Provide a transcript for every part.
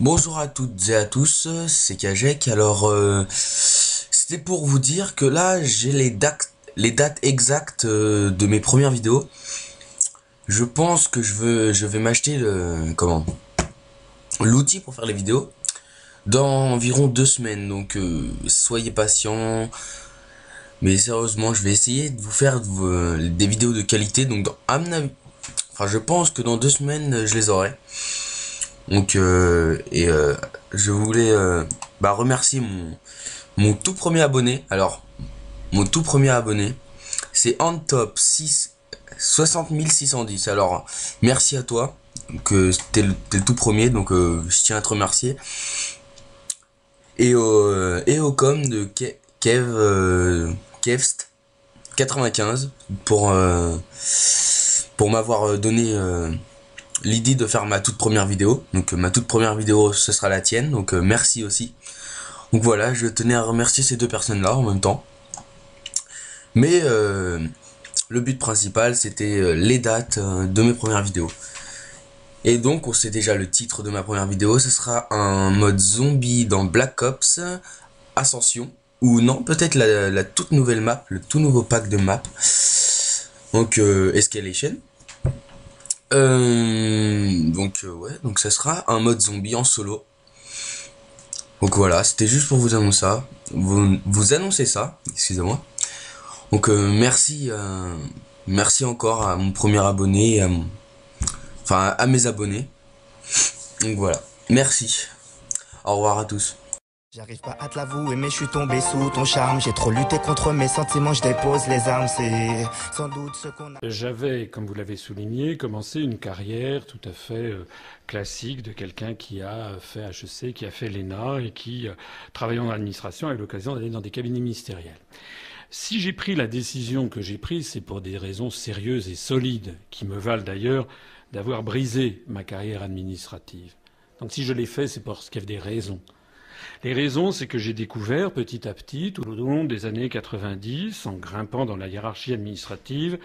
Bonjour à toutes et à tous, c'est Kajek. Alors, c'était pour vous dire que là, j'ai les dates exactes de mes premières vidéos. Je pense que je vais m'acheter l'outil pour faire les vidéos dans environ 2 semaines. Donc, soyez patients. Mais sérieusement, je vais essayer de vous faire des vidéos de qualité. Donc, enfin, je pense que dans 2 semaines, je les aurai. Donc, je voulais remercier mon tout premier abonné. Alors, mon tout premier abonné, c'est Antop 6 60 610. Alors, merci à toi. Que t'es le tout premier, donc je tiens à te remercier. Et au com de Kevst 95 pour m'avoir donné l'idée de faire ma toute première vidéo. Donc ma toute première vidéo, ce sera la tienne. Donc merci aussi. Donc voilà, je tenais à remercier ces deux personnes-là en même temps. Mais le but principal, c'était les dates de mes premières vidéos. Et donc, on sait déjà le titre de ma première vidéo. Ce sera un mode zombie dans Black Ops Ascension. Ou non, peut-être la toute nouvelle map, le tout nouveau pack de map. Donc, Escalation. Ouais, donc ça sera un mode zombie en solo. Donc voilà, c'était juste pour vous annoncer ça. Vous annoncer ça, excusez-moi. Donc merci encore à mon premier abonné, enfin à mes abonnés. Donc voilà, merci. Au revoir à tous. J'arrive pas à te l'avouer, mais je suis tombé sous ton charme. J'ai trop lutté contre mes sentiments, je dépose les armes. C'est sans doute ce qu'on a. J'avais, comme vous l'avez souligné, commencé une carrière tout à fait classique de quelqu'un qui a fait HEC, qui a fait l'ENA et qui, travaillant dans l'administration, a eu l'occasion d'aller dans des cabinets ministériels. Si j'ai pris la décision que j'ai prise, c'est pour des raisons sérieuses et solides, qui me valent d'ailleurs d'avoir brisé ma carrière administrative. Donc si je l'ai fait, c'est parce qu'il y avait des raisons. Les raisons, c'est que j'ai découvert petit à petit, tout au long des années 90, en grimpant dans la hiérarchie administrative,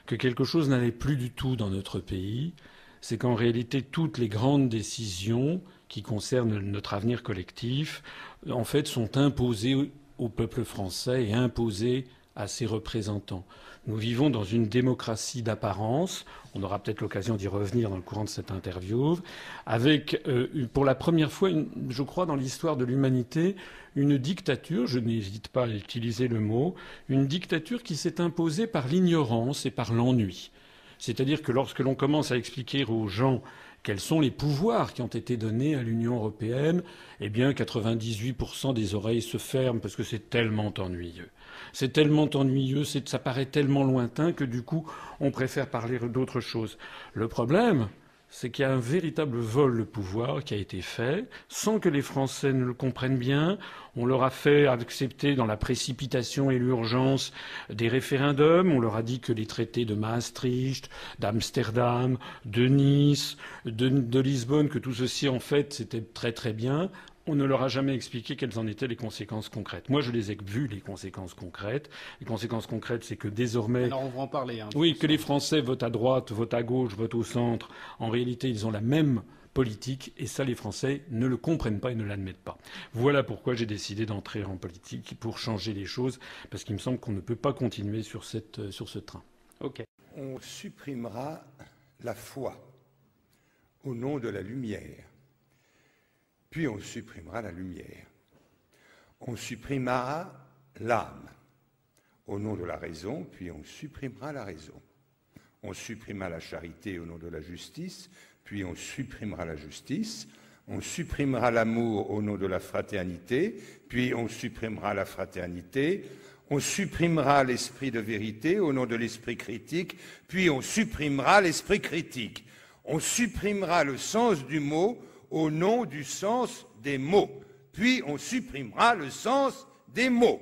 que quelque chose n'allait plus du tout dans notre pays. C'est qu'en réalité, toutes les grandes décisions qui concernent notre avenir collectif, en fait, sont imposées au peuple français et imposées à ses représentants. Nous vivons dans une démocratie d'apparence. On aura peut-être l'occasion d'y revenir dans le courant de cette interview, avec, pour la première fois, je crois, dans l'histoire de l'humanité, une dictature, je n'hésite pas à utiliser le mot, une dictature qui s'est imposée par l'ignorance et par l'ennui. C'est-à-dire que lorsque l'on commence à expliquer aux gens quels sont les pouvoirs qui ont été donnés à l'Union européenne, eh bien 98% des oreilles se ferment parce que c'est tellement ennuyeux. C'est tellement ennuyeux, ça paraît tellement lointain que du coup, on préfère parler d'autre chose. Le problème, c'est qu'il y a un véritable vol de pouvoir qui a été fait sans que les Français ne le comprennent bien. On leur a fait accepter dans la précipitation et l'urgence des référendums. On leur a dit que les traités de Maastricht, d'Amsterdam, de Nice, de Lisbonne, que tout ceci, en fait, c'était très très bien. On ne leur a jamais expliqué quelles en étaient les conséquences concrètes. Moi, je les ai vues, les conséquences concrètes. Les conséquences concrètes, c'est que désormais... Alors on va en parler. Oui, que les Français votent à droite, votent à gauche, votent au centre. En réalité, ils ont la même politique et ça, les Français ne le comprennent pas et ne l'admettent pas. Voilà pourquoi j'ai décidé d'entrer en politique pour changer les choses, parce qu'il me semble qu'on ne peut pas continuer sur ce train. OK. On supprimera la foi au nom de la lumière, puis on supprimera la lumière. On supprimera l'âme au nom de la raison, puis on supprimera la raison. On supprimera la charité au nom de la justice, puis on supprimera la justice. On supprimera l'amour au nom de la fraternité, puis on supprimera la fraternité. On supprimera l'esprit de vérité au nom de l'esprit critique, puis on supprimera l'esprit critique. On supprimera le sens du mot au nom du sens des mots, puis on supprimera le sens des mots.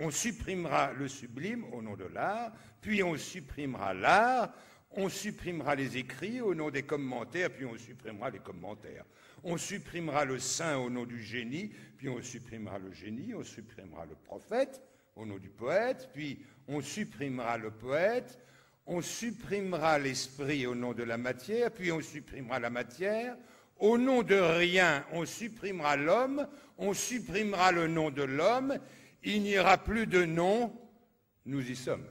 On supprimera le sublime au nom de l'art, puis on supprimera l'art, on supprimera les écrits au nom des commentaires, puis on supprimera les commentaires. On supprimera le saint au nom du génie, puis on supprimera le génie, on supprimera le prophète au nom du poète, puis on supprimera le poète, on supprimera l'esprit au nom de la matière, puis on supprimera la matière, Au nom de rien, on supprimera l'homme, on supprimera le nom de l'homme, il n'y aura plus de nom, nous y sommes.